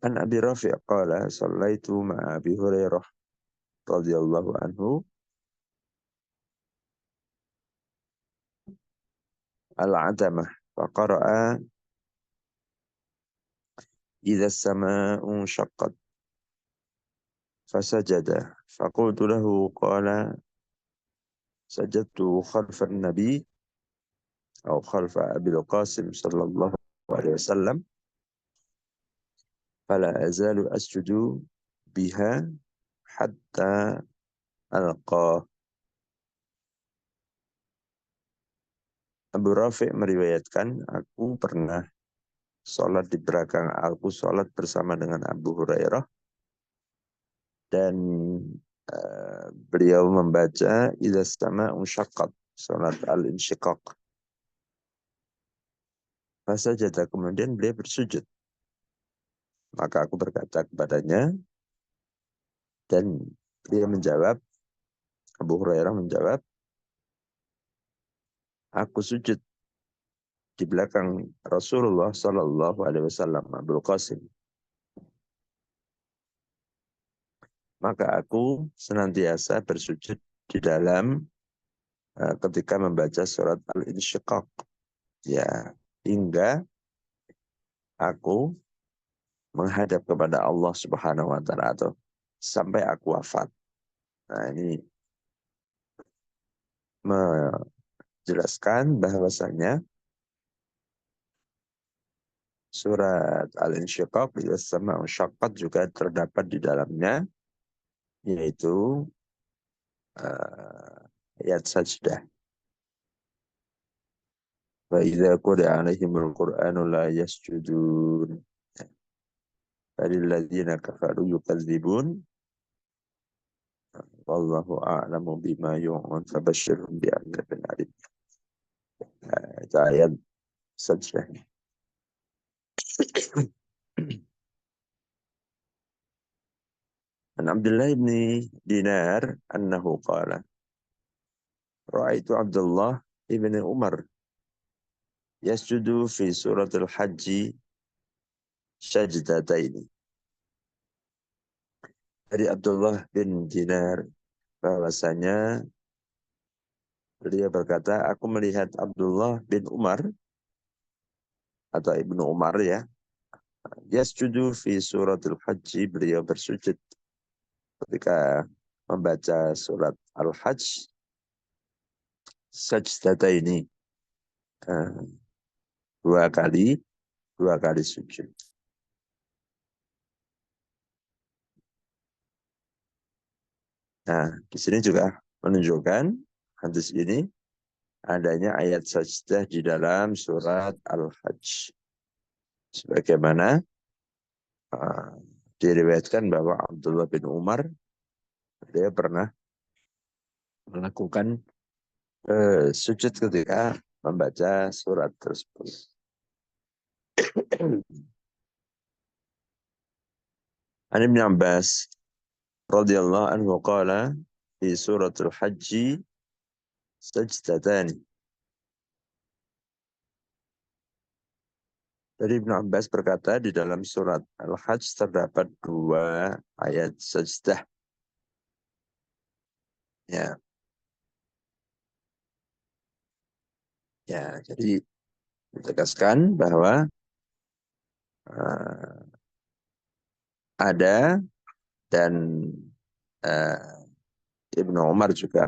An Abi Rafi' qala sallaitu ma'a Abi Hurairah radhiyallahu anhu al-'atamah faqara'a idza as-samaa'u shaqqat fasajada faqultu lahu qala sajadtu khalfa an-nabi aw khalfa Abil Qasim sallallahu alaihi wasallam fala azalu asjudu biha hatta alqa. Abu Rafi' meriwayatkan, aku pernah sholat di belakang, aku sholat bersama dengan Abu Hurairah, dan beliau membaca idza sama'u syaqqat, sholat al-insyiqaq. Fasajada, kemudian beliau bersujud. Maka aku berkata kepadanya, dan beliau menjawab, Abu Hurairah menjawab, aku sujud di belakang Rasulullah Sallallahu Alaihi Wasallam, Abul Qasim. Maka aku senantiasa bersujud di dalam ketika membaca surat Al-Insyiqaq. Ya, hingga aku menghadap kepada Allah Subhanahu wa taala atau sampai aku wafat. Nah, ini menjelaskan bahwasanya surat Al-Insyiqaq sama Syaqqat juga terdapat di dalamnya, yaitu ayat sajdah. Wa idza quri'a 'alaihimul Qur'anu la yasjudun. Falil ladzina kafaru yukadzibun. Wallahu a'lamu bima yu'un fabashshirhum bi'adzabin alim. Itu ayat sajdah. An Abdullah bin Dinar annahu qala ra'aitu Abdullah ibn Umar yasjudu fi suratul Hajj sajdataini. Dari Abdullah bin Dinar bahwasanya beliau berkata, aku melihat Abdullah bin Umar atau Ibnu Umar, ya, yasjudu fi suratul Hajj, beliau bersujud ketika membaca surat Al-Hajj sajdataini, dua kali sujud. Nah, di sini juga menunjukkan hadis ini adanya ayat sajdah di dalam surat Al-Hajj. Sebagaimana diriwayatkan bahwa Abdullah bin Umar dia pernah melakukan sujud ketika membaca surat tersebut. An Ibn Abbas radhiyallahu anhu qala fi suratul Hajj sajdatani. Dari Ibn Abbas berkata, di dalam surat Al-Hajj terdapat dua ayat sajdah. Ya, ya, jadi ditegaskan bahwa ada, dan Ibnu Umar juga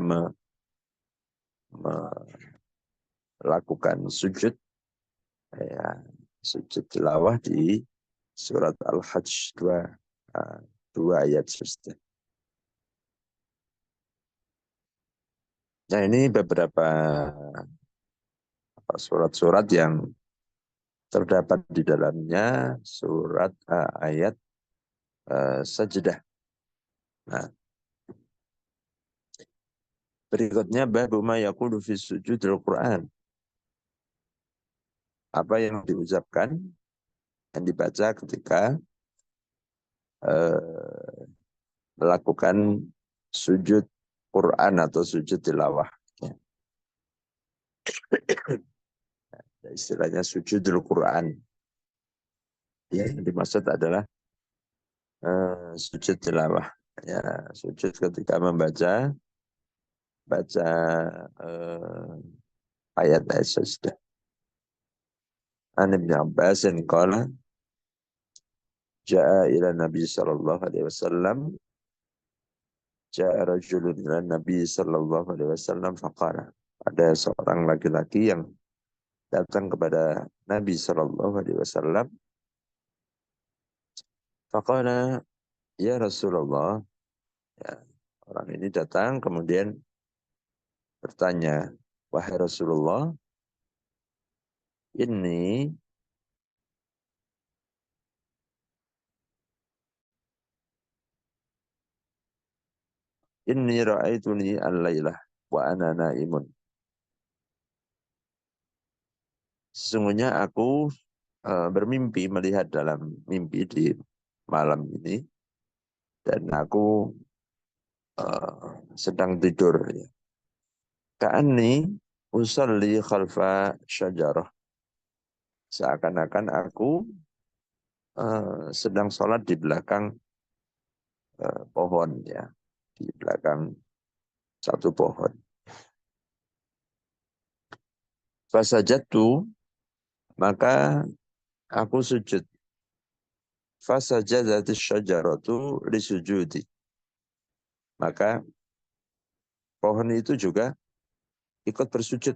melakukan sujud, ya, sujud tilawah di surat Al-Hajj, dua ayat sajdah. Nah, ini beberapa surat-surat yang terdapat di dalamnya surat ayat sajdah. Nah, berikutnya babu ma yaqulu fi sujudil Quran. Apa yang diucapkan, yang dibaca ketika melakukan sujud Quran atau sujud tilawah. Ya. Istilahnya sujudul Quran. Ya, yang dimaksud adalah sujud tilawah. Ya, sujud ketika baca ayat-ayat sajadah. An Ibn Abbasin qala ja'a ila Nabi sallallahu alaihi wasallam ja'a rajulun ila Nabi sallallahu alaihi wasallam faqala. Ada seorang laki-laki yang datang kepada Nabi sallallahu alaihi wasallam faqala ya Rasulullah. Ya, orang ini datang kemudian bertanya, wahai Rasulullah, ini inni ra'aituni al-lailah wa ana naimun. Sesungguhnya aku bermimpi melihat dalam mimpi di malam ini dan aku sedang tidur. Ya. Ka'anni usalli khalfa syajarah. Seakan-akan aku sedang sholat di belakang pohon ya, di belakang satu pohon. Fasajatu maka aku sujud. Fasajadatis syajaratu li sujudi. Maka pohon itu juga ikut bersujud.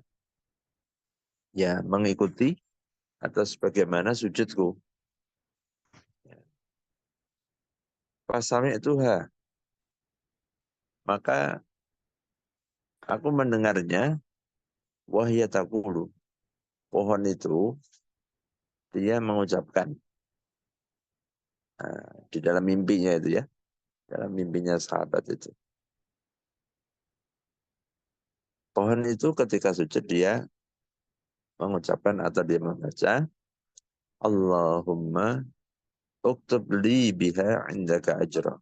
Ya, mengikuti atas bagaimana sujudku. Pasami itu maka aku mendengarnya wahya taqulu. Pohon itu dia mengucapkan di dalam mimpinya itu ya, dalam mimpinya sahabat itu. Pohon itu ketika sujud dia mengucapkan atau dia membaca Allahumma uktub li biha indaka ajra.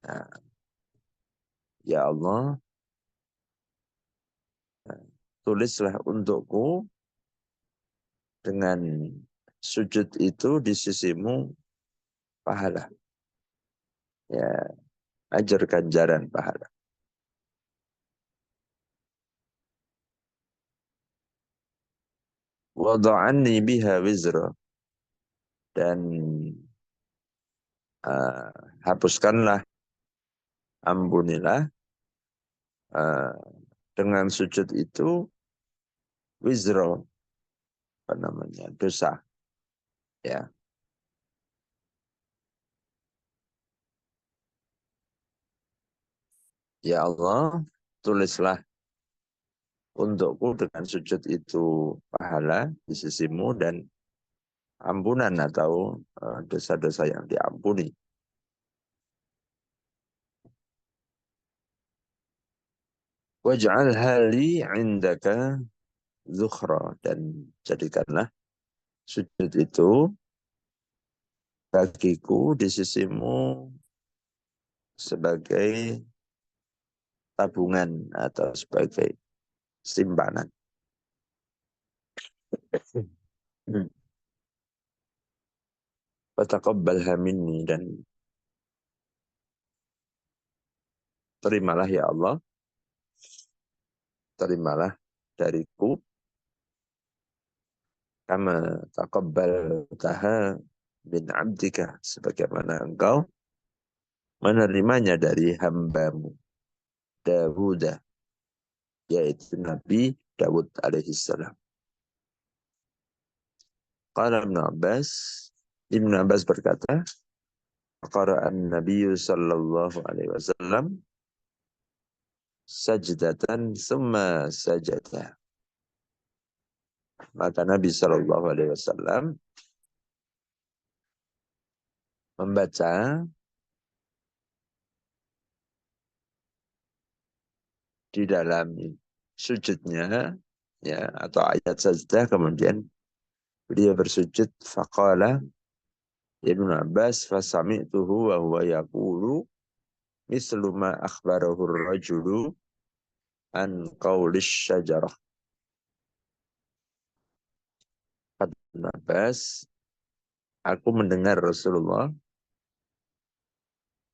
Nah, ya Allah, tulislah untukku dengan sujud itu di sisimu pahala. Ya, ajar ganjaran pahala. Wada'anni biha wizra. Dan uh, hapuskanlah, ampunilah uh, dengan sujud itu wizra, apa namanya, dosa. Ya, ya Allah, tulislah untukku dengan sujud itu pahala di sisimu dan ampunan atau dosa-dosa yang diampuni. Waj'alha li 'indaka zukhra, dan jadikanlah sujud itu bagiku di sisimu sebagai tabungan atau sebagai simpanan. Fataqabbalha minni, dan terimalah ya Allah, terimalah dariku kama taqabbaltaha min 'abdika, sebagaimana engkau menerimanya dari hambamu Dawud, yaitu Nabi Dawud alaihissalam. Qala Ibn Abbas berkata, qara'an Nabi sallallahu alaihi wasallam sajdatan summa sajada. Maka Nabi sallallahu alaihi wasallam membaca di dalam sujudnya ya, atau ayat sajdah, kemudian beliau bersujud faqala Ibnu Abbas fasami'tuhu wa huwa yaqulu mislu ma akhbarahu ar-rajulu an qawlish syajarah. Kata Ibnu Abbas, aku mendengar Rasulullah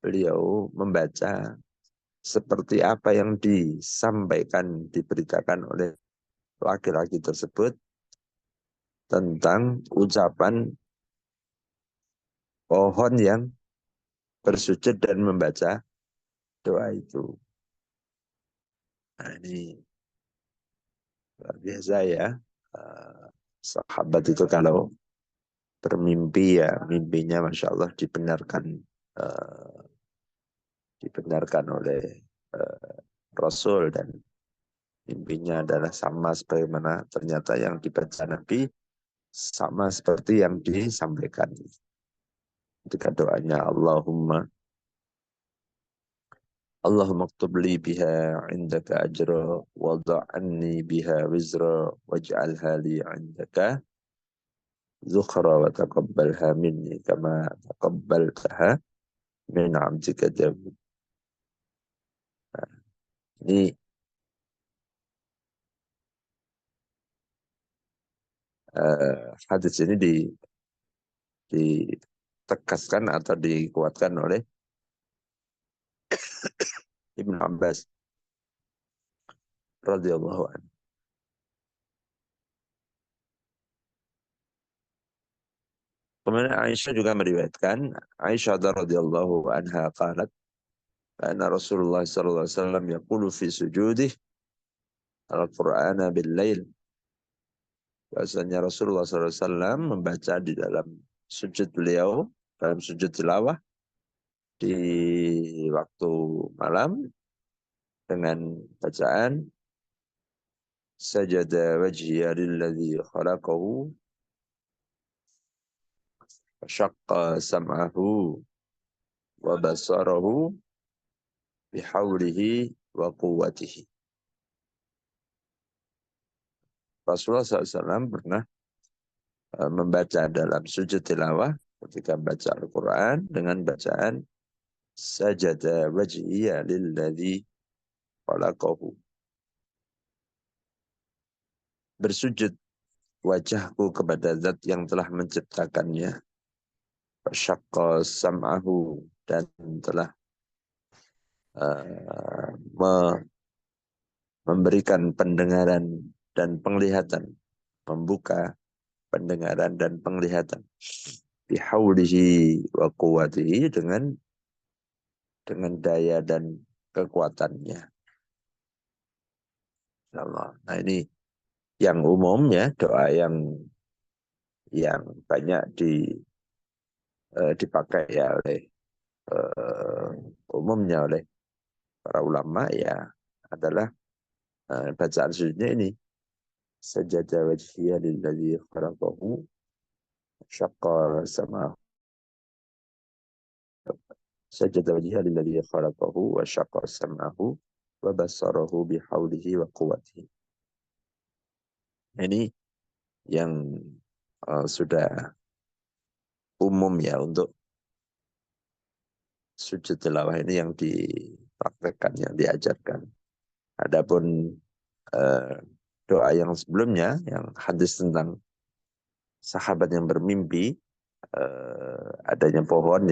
beliau membaca seperti apa yang disampaikan, diberitakan oleh laki-laki tersebut tentang ucapan pohon yang bersujud dan membaca doa itu. Nah, ini luar biasa ya. Eh, Sahabat itu kalau bermimpi ya mimpinya Masya Allah eh, dibenarkan oleh eh, Rasul dan mimpinya adalah sama sebagaimana ternyata yang dibaca Nabi sama seperti yang disampaikan. Ketika doanya Allahumma aktub li biha indaka ajra wada'anni biha wizra waj'alha li indaka zukhra wa taqabbalha minni kama taqabbaltaha min 'abdika Daud. Ini hadis ini ditegaskan atau dikuatkan oleh Ibnu Abbas radhiyallahu anhu. Kemudian Aisyah juga meriwayatkan, Aisyah radhiyallahu anha qalat, anna Rasulullah sallallahu alaihi wasallam yaqulu fi sujudih al-Qur'ana bil-lail. Bahasanya Rasulullah sallallahu alaihi wasallam membaca di dalam sujud beliau, dalam sujud tilawah di waktu malam dengan bacaan sajada wajhiya lilladzi khalaqahu wa syaqqa sam'ahu wa basarahu bihaulihi wa quwwatihi. Rasulullah SAW pernah membaca dalam sujud tilawah ketika baca Al-Quran dengan bacaan sajada wajhiya lilladzi khalaqahu. Bersujud wajahku kepada zat yang telah menciptakannya. Syaqqa sam'ahu dan telah uh, memberikan pendengaran dan penglihatan, membuka pendengaran dan penglihatan. Bihaulihi wa quwwatihi dengan daya dan kekuatannya. Allah. Nah ini yang umum ya, doa yang banyak dipakai ya oleh umumnya oleh para ulama ya adalah bacaan sujudnya ini. Sajada wajhiya lilladzi khalaqahu syaqqa sam'ahu. Sajada wajhiya lilladzi khalaqahu wa syaqqa sam'ahu wa basarahu bihaulihi wa quwwatihi. Ini yang sudah umum ya untuk sujud tilawah ini yang dipraktekkan, yang diajarkan. Adapun eh, doa yang sebelumnya, yang hadis tentang sahabat yang bermimpi, adanya pohon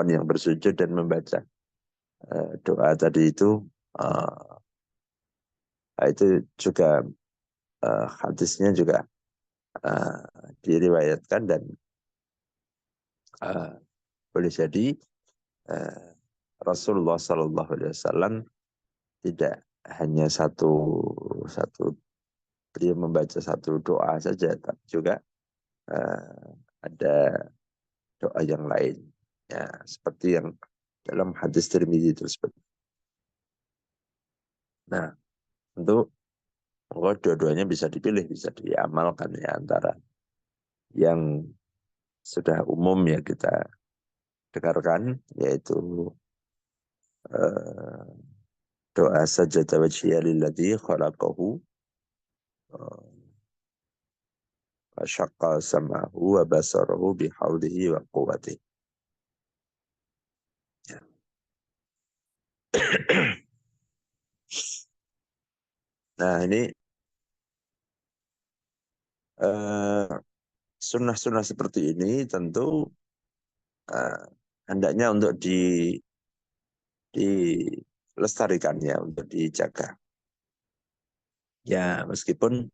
yang bersujud dan membaca doa tadi itu juga hadisnya juga uh, diriwayatkan dan uh, boleh jadi uh, Rasulullah Sallallahu Alaihi Wasallam tidak hanya satu beliau membaca satu doa saja, tapi juga ada doa yang lain, ya seperti yang dalam hadis Tirmidzi tersebut. Nah, tentu dua-duanya bisa dipilih, bisa diamalkan ya antara yang sudah umum ya kita dengarkan, yaitu uh, doa sajada wajhiya lilladzi khalaqahu wa syaqqa sam'ahu wa basarahu bihaulihi wa quwwatihi. Ya. Nah ini sunnah-sunnah seperti ini tentu uh, hendaknya untuk dilestarikannya, untuk dijaga. Ya, meskipun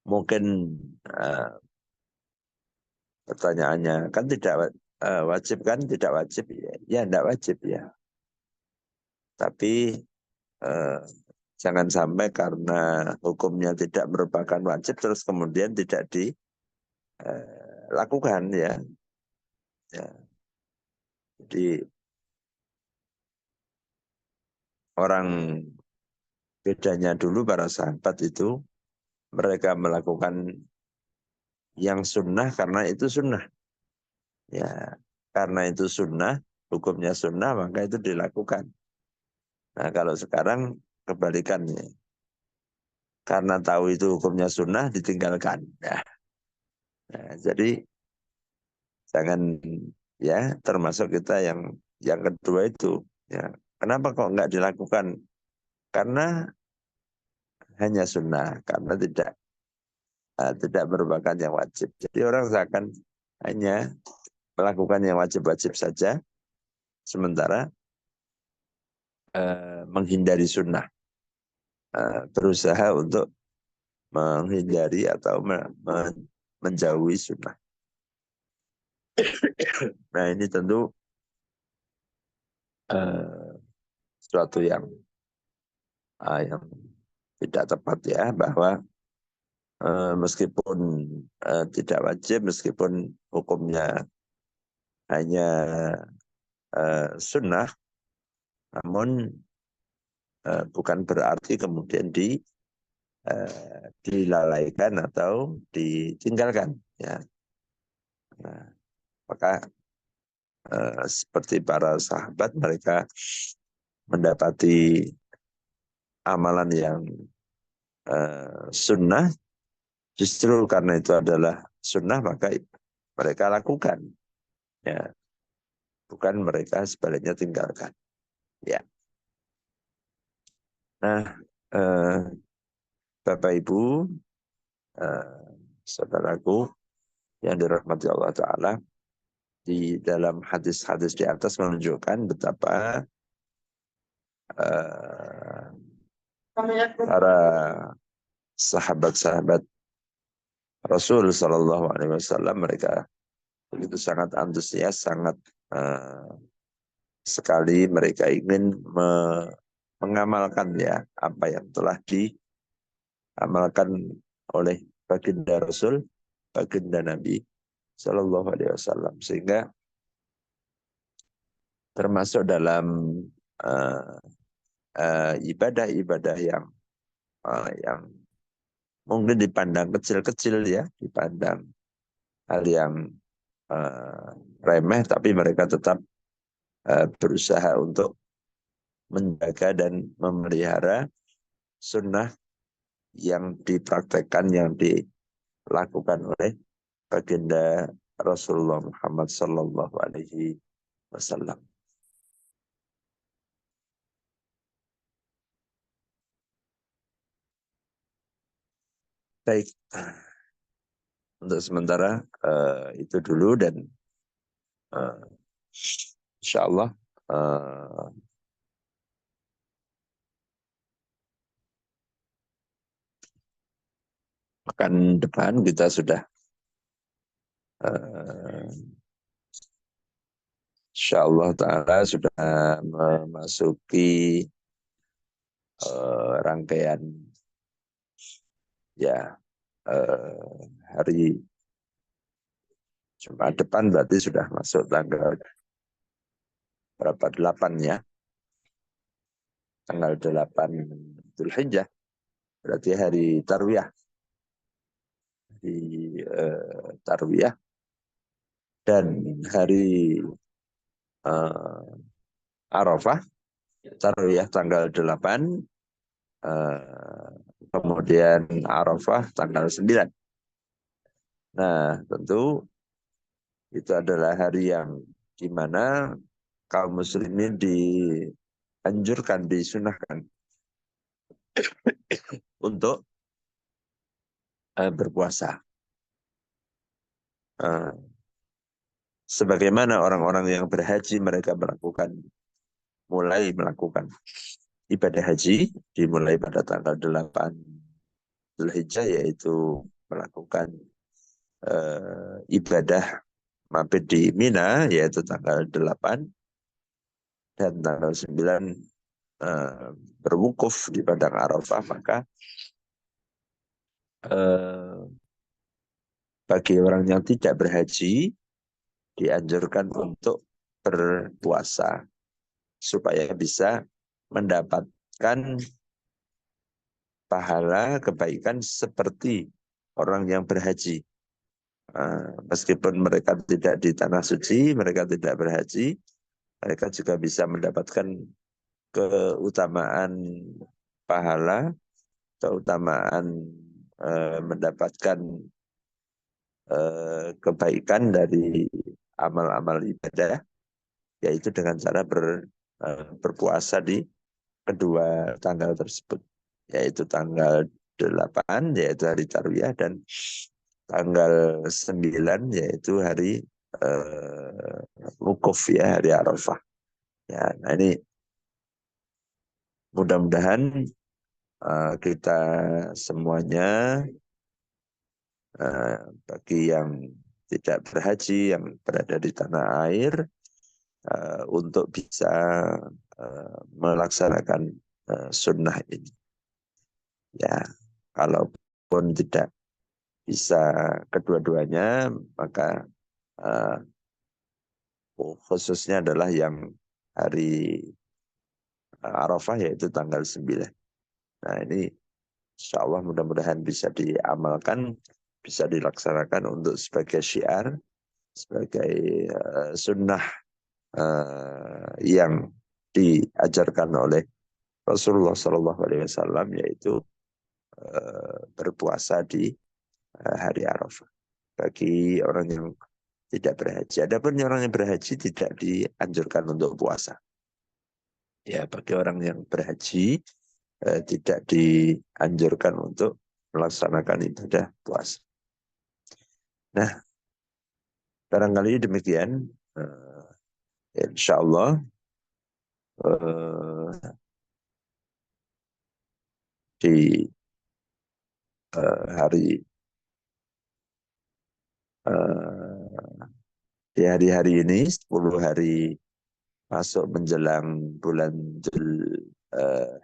mungkin pertanyaannya kan tidak wajib kan, tidak wajib ya, tidak wajib ya. Tapi eh, jangan sampai karena hukumnya tidak merupakan wajib terus kemudian tidak dilakukan ya. Ya. Jadi orang bedanya dulu para sahabat itu mereka melakukan yang sunnah karena itu sunnah. Ya, karena itu sunnah, hukumnya sunnah maka itu dilakukan. Nah kalau sekarang kebalikannya, karena tahu itu hukumnya sunnah ditinggalkan. Nah, jadi jangan ya termasuk kita yang kedua itu. Ya, kenapa kok nggak dilakukan? Karena hanya sunnah, karena tidak merupakan yang wajib. Jadi orang seakan hanya melakukan yang wajib-wajib saja, sementara menghindari sunnah, berusaha untuk menghindari atau menjauhi sunnah. Nah ini tentu sesuatu yang tidak tepat ya, bahwa meskipun tidak wajib, meskipun hukumnya hanya sunnah, namun bukan berarti kemudian dilalaikan atau ditinggalkan. Ya. Nah, maka seperti para sahabat, mereka mendapati amalan yang sunnah, justru karena itu adalah sunnah maka mereka lakukan. Ya, bukan mereka sebaliknya tinggalkan. Ya. Nah, Bapak Ibu, saudaraku yang dirahmati Allah Ta'ala, di dalam hadis-hadis di atas menunjukkan betapa para sahabat-sahabat Rasul Shallallahu Alaihi Wasallam, mereka begitu sangat antusias, sangat sekali mereka ingin mengamalkan ya apa yang telah diamalkan oleh baginda Rasul, baginda Nabi Shallallahu Alaihi Wasallam, sehingga termasuk dalam ibadah-ibadah yang mungkin dipandang kecil-kecil ya, dipandang hal yang remeh, tapi mereka tetap berusaha untuk menjaga dan memelihara sunnah yang dipraktekkan, yang dilakukan oleh baginda Rasulullah Muhammad Sallallahu Alaihi Wasallam. Baik, untuk sementara itu dulu, dan insya Allah pekan depan kita sudah insya Allah Ta'ala sudah memasuki rangkaian ya hari Jumat depan, berarti sudah masuk tanggal berapa, 8 ya, tanggal 8 Dzulhijjah, berarti hari Tarwiyah, di Tarwiyah, dan hari Arafah. Tarwiyah tanggal 8, kemudian Arafah tanggal 9. Nah, tentu itu adalah hari yang dimana kaum muslimin dianjurkan, disunahkan untuk berpuasa. sebagaimana orang-orang yang berhaji mereka mulai melakukan ibadah haji dimulai pada tanggal 8 Dzulhijjah, yaitu melakukan ibadah mabit di Mina yaitu tanggal 8 dan tanggal 9 berwukuf di padang Arafah. Maka bagi orang yang tidak berhaji dianjurkan untuk berpuasa supaya bisa mendapatkan pahala kebaikan seperti orang yang berhaji. Meskipun mereka tidak di tanah suci, mereka tidak berhaji, mereka juga bisa mendapatkan keutamaan pahala, keutamaan mendapatkan kebaikan dari amal-amal ibadah, yaitu dengan cara berpuasa di kedua tanggal tersebut, yaitu tanggal 8 yaitu hari Tarwiyah dan tanggal 9 yaitu hari wukuf ya, hari Arafah. Ya, nah ini mudah-mudahan kita semuanya bagi yang tidak berhaji, yang berada di tanah air, untuk bisa melaksanakan sunnah ini. Ya, kalaupun tidak bisa kedua-duanya, maka khususnya adalah yang hari Arafah yaitu tanggal 9. Nah ini insya Allah mudah-mudahan bisa diamalkan, bisa dilaksanakan untuk sebagai syiar, sebagai sunnah yang diajarkan oleh Rasulullah SAW, yaitu berpuasa di hari Arafah bagi orang yang tidak berhaji. Adapun orang yang berhaji tidak dianjurkan untuk puasa. Ya, bagi orang yang berhaji tidak dianjurkan untuk melaksanakan ibadah puasa. Nah, barangkali demikian. Insya Allah di hari di hari-hari ini 10 hari masuk menjelang bulan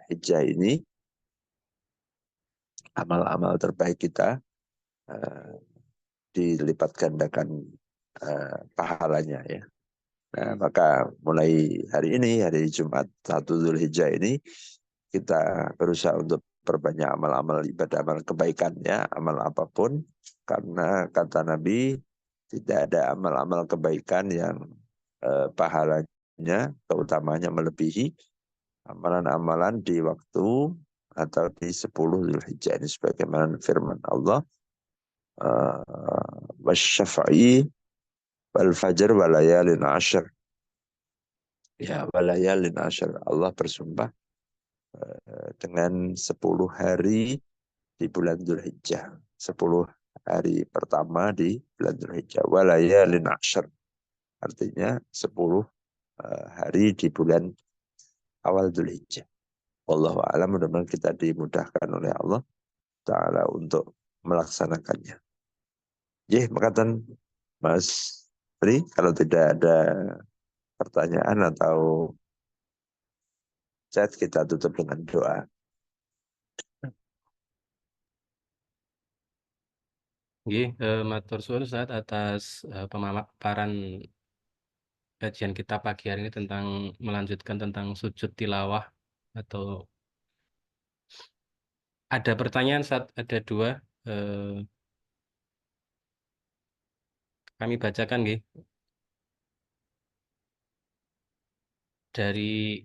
Hijjah ini, amal-amal terbaik kita dilipat gandakan pahalanya ya. Nah, maka mulai hari ini, hari Jumat 1 Dzulhijjah ini, kita berusaha untuk perbanyak amal-amal ibadah, amal kebaikan ya, amal apapun. Karena kata Nabi, tidak ada amal-amal kebaikan yang pahalanya, keutamanya melebihi amalan-amalan di waktu atau di 10 Dzulhijjah ini, sebagaimana firman Allah, wasyafa'i wal fajr walayalin ashar. Ya, walayalin ashar. Allah bersumpah dengan 10 hari di bulan Dzulhijjah. 10 hari pertama di bulan Dzulhijjah. Walayalin ashar. Artinya 10 hari di bulan awal Dzulhijjah. Wallahu a'lam, mudah-mudahan kita dimudahkan oleh Allah Ta'ala untuk melaksanakannya. Jih, makatan Mas Pri, kalau tidak ada pertanyaan atau chat, kita tutup dengan doa. Nggih, matur suwun Ustaz atas pemaparan kajian kita pagi hari ini tentang melanjutkan tentang sujud tilawah. Atau ada pertanyaan Ustaz, ada 2. Kami bacakan nggih. Dari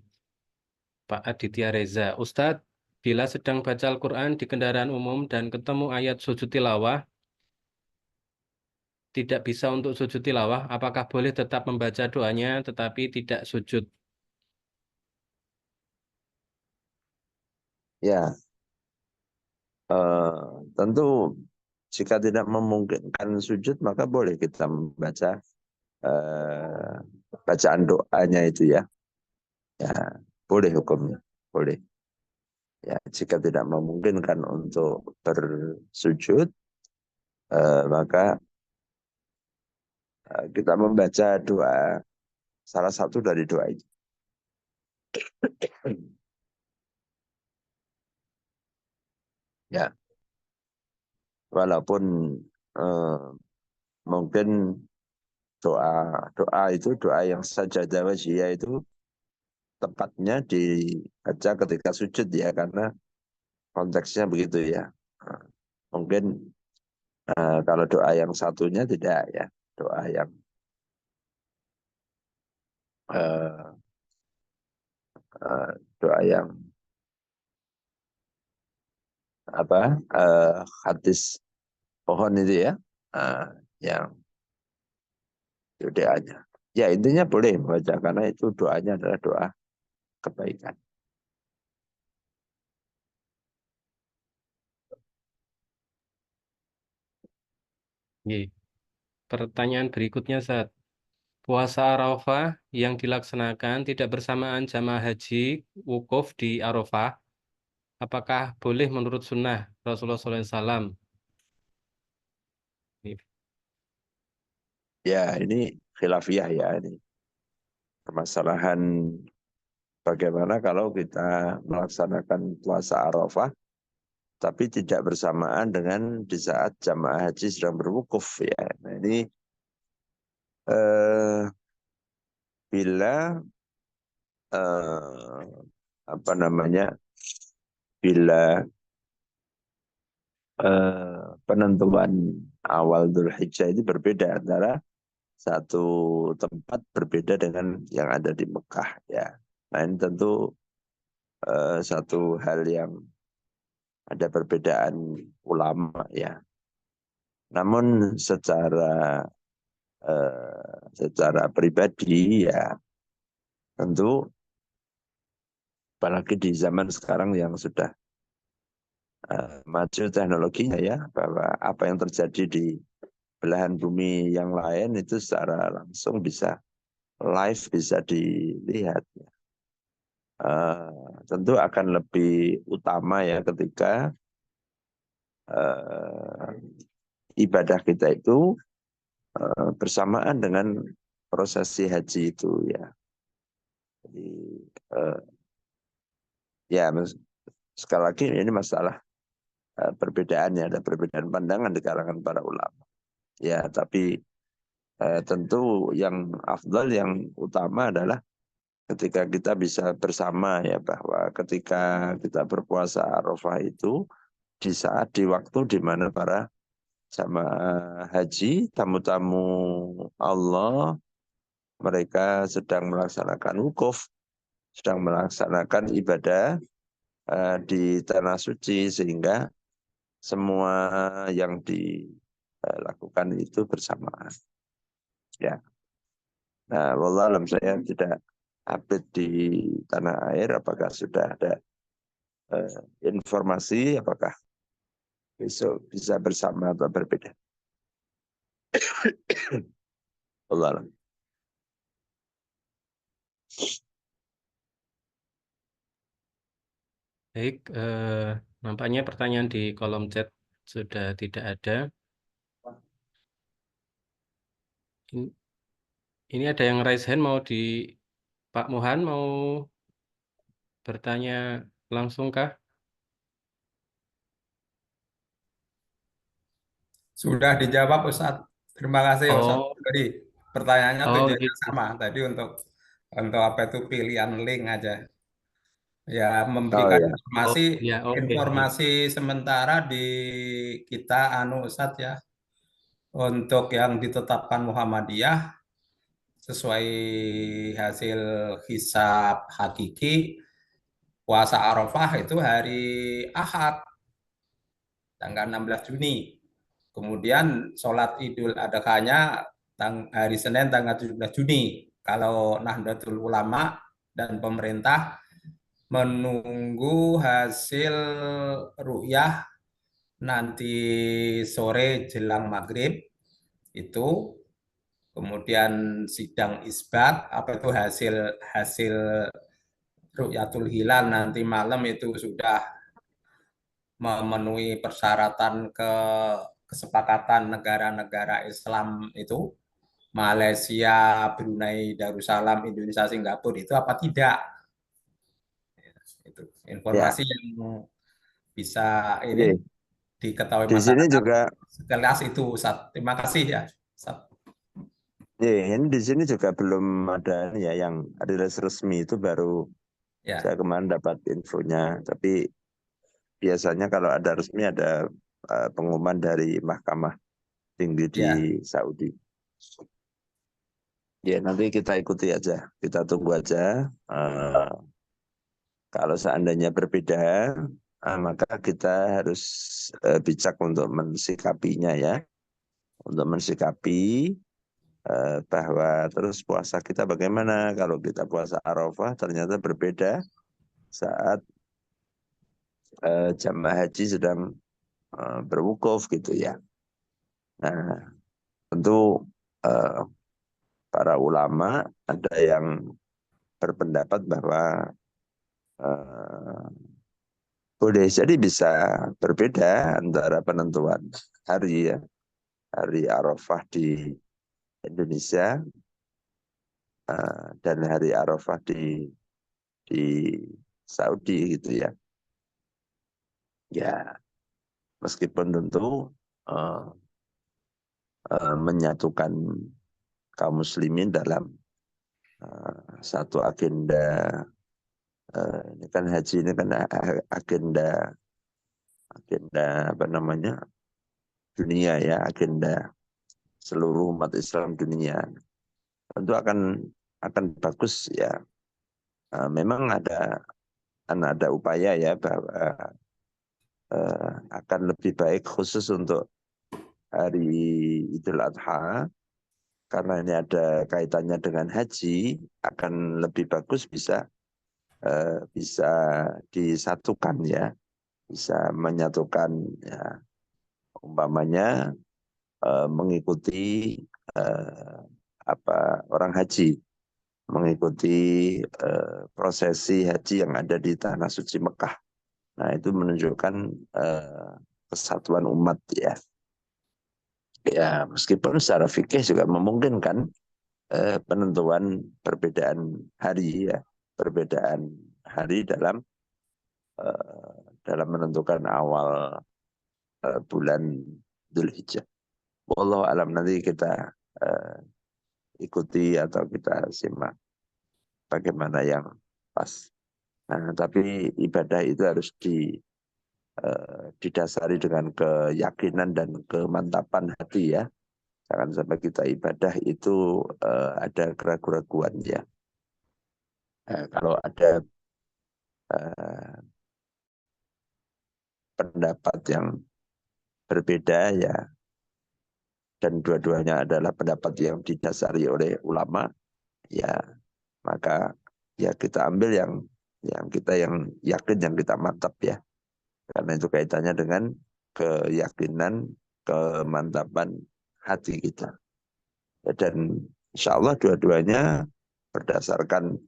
Pak Aditya Reza. Ustadz, bila sedang baca Al-Quran di kendaraan umum dan ketemu ayat sujud tilawah, tidak bisa untuk sujud tilawah, apakah boleh tetap membaca doanya tetapi tidak sujud? Ya, tentu jika tidak memungkinkan sujud, maka boleh kita membaca bacaan doanya itu ya, ya boleh hukumnya, boleh. Ya, jika tidak memungkinkan untuk bersujud, maka kita membaca doa, salah satu dari doa itu. Ya, walaupun mungkin doa doa itu doa yang sajadah wajhiyah itu tepatnya dibaca ketika sujud ya, karena konteksnya begitu ya. Mungkin kalau doa yang satunya tidak ya, doa yang uh, doa yang apa hadis pohon itu ya, yang doanya. Ya intinya boleh membaca karena itu doanya adalah doa kebaikan. Pertanyaan berikutnya, Ustaz. Puasa Arafah yang dilaksanakan tidak bersamaan jamaah haji wukuf di Arafah, apakah boleh menurut sunnah Rasulullah SAW? Ya ini khilafiyah ya, ini permasalahan bagaimana kalau kita melaksanakan puasa Arafah tapi tidak bersamaan dengan di saat jamaah haji sedang berwukuf ya. Nah ini bila apa namanya, bila penentuan awal Dzulhijjah ini berbeda antara satu tempat berbeda dengan yang ada di Mekah ya. Nah ini tentu satu hal yang ada perbedaan ulama ya. Namun secara pribadi ya tentu apalagi di zaman sekarang yang sudah maju teknologinya ya, bahwa apa yang terjadi di belahan bumi yang lain itu secara langsung bisa live, bisa dilihat. Tentu akan lebih utama ya ketika ibadah kita itu bersamaan dengan prosesi haji itu ya. Jadi ya sekali lagi ini masalah perbedaannya, ada perbedaan pandangan di kalangan para ulama. Ya, tapi tentu yang afdal, yang utama adalah ketika kita bisa bersama ya, bahwa ketika kita berpuasa Arafah itu di saat, di waktu di mana para jamaah haji, tamu-tamu Allah, mereka sedang melaksanakan wukuf, sedang melaksanakan ibadah di tanah suci, sehingga semua yang dilakukan itu bersamaan. Ya. Nah, wallahualam saya tidak update di tanah air apakah sudah ada informasi apakah besok bisa bersama atau berbeda. Wallahualam. Baik, nampaknya pertanyaan di kolom chat sudah tidak ada. Ini ada yang raise hand, mau di Pak Mohan mau bertanya langsung kah? Sudah dijawab Ustadz. Terima kasih Ustadz. Oh, Jadi pertanyaannya oh tujuannya gitu. sama tadi untuk apa itu pilihan link aja. Ya Oh memberikan ya, Oh informasi ya, oke. informasi sementara di kita Ustadz ya, untuk yang ditetapkan Muhammadiyah sesuai hasil hisab hakiki, puasa Arafah itu hari Ahad tanggal 16 Juni. Kemudian sholat Idul Adha-nya hari Senin tanggal 17 Juni. Kalau Nahdlatul Ulama dan pemerintah menunggu hasil ru'yah nanti sore jelang maghrib itu kemudian sidang isbat, apa itu hasil hasil Rukyatul Hilal nanti malam itu sudah memenuhi persyaratan kesepakatan negara-negara Islam itu, Malaysia, Brunei, Darussalam, Indonesia, Singapura itu apa tidak? Itu Ya, informasi yang bisa ini oke. diketahui Di sini masyarakat juga, sekelas itu, Ustaz. Terima kasih ya, Ustaz. ini di sini juga belum ada ya yang rilis resmi itu baru Ya, saya kemarin dapat infonya. Tapi biasanya kalau ada resmi ada pengumuman dari Mahkamah Tinggi di ya, Saudi. Ya nanti kita ikuti aja, kita tunggu aja. Kalau seandainya berbeda, maka kita harus bijak untuk mensikapinya ya, untuk mensikapi bahwa terus puasa kita bagaimana kalau kita puasa Arafah ternyata berbeda saat jamaah haji sedang berwukuf gitu ya. Nah, tentu eh, para ulama ada yang berpendapat bahwa eh, boleh jadi bisa berbeda antara penentuan hari ya, hari Arafah di Indonesia dan hari Arafah di Saudi gitu ya. Ya, meskipun tentu uh, menyatukan kaum muslimin dalam satu agenda. Ini kan haji ini kan agenda agenda apa namanya dunia ya, agenda seluruh umat Islam dunia. Tentu akan bagus ya. Memang ada upaya ya bahwa akan lebih baik khusus untuk hari Idul Adha karena ini ada kaitannya dengan haji akan lebih bagus bisa disatukan ya, bisa menyatukan ya, umpamanya mengikuti eh, apa orang haji, mengikuti prosesi haji yang ada di tanah suci Mekah. Nah itu menunjukkan kesatuan umat ya. Ya meskipun secara fikih juga memungkinkan penentuan perbedaan hari ya, perbedaan hari dalam menentukan awal bulan Dzulhijjah. Wallahu alam nanti kita uh, ikuti atau kita simak bagaimana yang pas. Nah, tapi ibadah itu harus didasari dengan keyakinan dan kemantapan hati ya. Jangan sampai kita ibadah itu ada keraguan-keraguan ya. Kalau ada uh, pendapat yang berbeda ya, dan dua-duanya adalah pendapat yang didasari oleh ulama, ya maka ya kita ambil yang kita yang yakin, yang kita mantap ya. Karena itu kaitannya dengan keyakinan, kemantapan hati kita. Dan insya Allah dua-duanya berdasarkan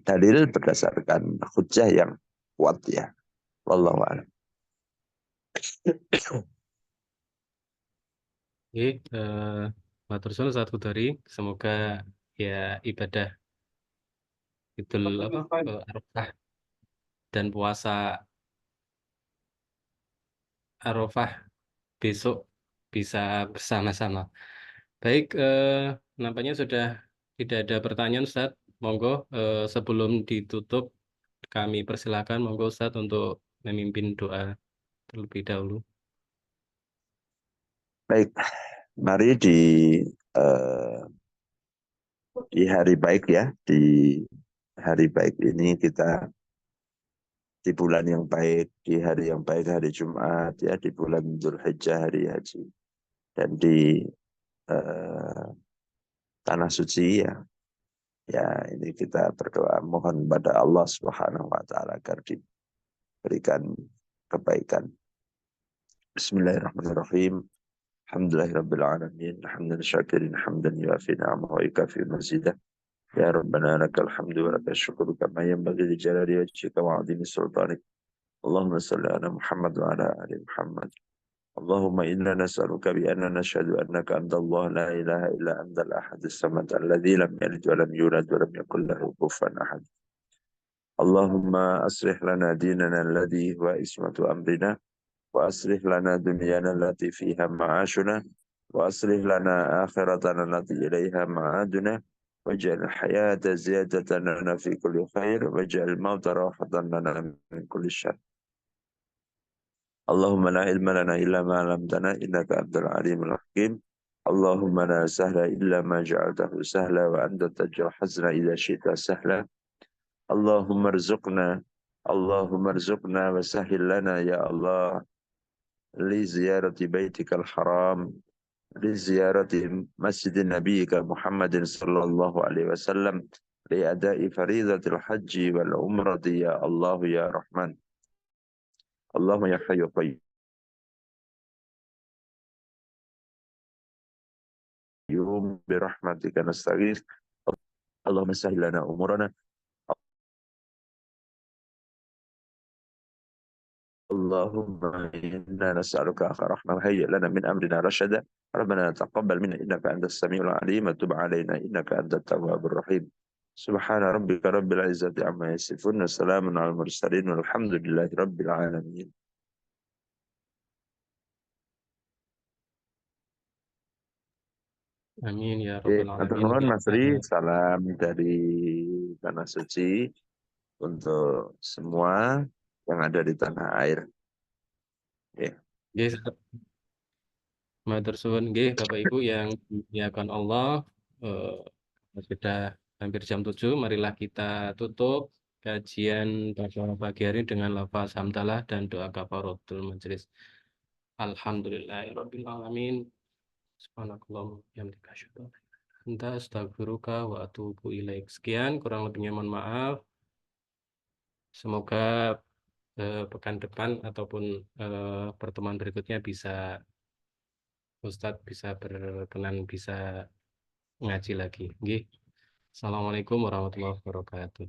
dalil, berdasarkan hujah yang kuat ya. Wallahu a'lam. Oke, matur suwun Ustaz Hudari. Semoga ya ibadah Idul Arafah dan puasa Arafah besok bisa bersama-sama. Baik, nampaknya sudah tidak ada pertanyaan Ustaz. Monggo sebelum ditutup kami persilakan monggo Ustaz untuk memimpin doa terlebih dahulu. Baik, mari eh, di hari baik ya, di hari baik ini kita di bulan yang baik, di hari yang baik, hari Jumat ya, di bulan Dzulhijjah hari haji, dan di eh, tanah suci ya. Ya, ini kita berdoa mohon pada Allah Subhanahu wa taala agar diberikan kebaikan. Bismillahirrahmanirrahim. Alhamdulillahi Rabbil Alamin. Hamdan syakirin, hamdan yuafi ni'amahu wa yukafi mazidah. Ya Rabbana lakal hamdu wa lakal syukru kama yanbaghi li jalali wajhika wa 'azimi sultanik. Allahumma salli ala Muhammad wa ala ali Muhammad. Allahumma inna nas'aluka bi anna nashhadu annaka anta Allah la ilaha illa anta al-ahad as-samad alladhi lam yalid wa lam yulad wa lam yakul lahu kufuwan ahad. Allahumma aslih lana dinana alladhi huwa ismatu amrina wa aslih lana dunyana allati fiha ma'ashuna wa aslih lana akhiratana allati ilaiha ma'aduna waj'al hayata ziyadatan lana fi kulli khair waj'al mauta rahatan lana min kulli syarr. Allahumma la ilma lana illa ma 'allamtana innaka antal alimul hakim. Allahumma la sahla illa ma ja'altahu sahla wa anta taj'al hazna idza syi'ta sahla. Allahumma rzuqna wa sahil lana ya Allah li ziyarati baitikal haram li ziyarati masjid nabiyika Muhammadin sallallahu alaihi wasallam li adai faridatil haji wal umrati ya Allah ya Rahman. Allahumma ya hayyu qayyum bi rahmatika nastaghith. Allahumma sahil lana umurana. Allahumma inna nas'aluka rahmah hayyi lana min amrina rashada. Rabbana taqabbal minna innaka antas samiul alim wa tub alaina innaka antat tawwabur rahim. Subhana rabbika rabbil izzati amma yasifun wa salamun alal mursalin walhamdulillahi rabbil alamin. Amin ya Oke, rabbal matur alamin. nuwun Mungkin Mas Ri, salam dari Tanah Suci untuk semua yang ada di tanah air. Ya. nggih, matur suwun nggih Bapak Ibu yang dimuliakan Allah. Eh, Sudah hampir jam 7, marilah kita tutup kajian pada pagi hari dengan lafaz hamdalah dan doa kafaratul majelis. Alhamdulillahirabbil alamin. Subhanakallahumma wa bihamdika asyhadu an la ilaha illa anta astaghfiruka wa atubu ilaik. Sekian, kurang lebihnya mohon maaf. Semoga pekan depan ataupun pertemuan berikutnya Ustadz bisa berkenan bisa ngaji lagi. Nggih. Assalamualaikum warahmatullahi wabarakatuh.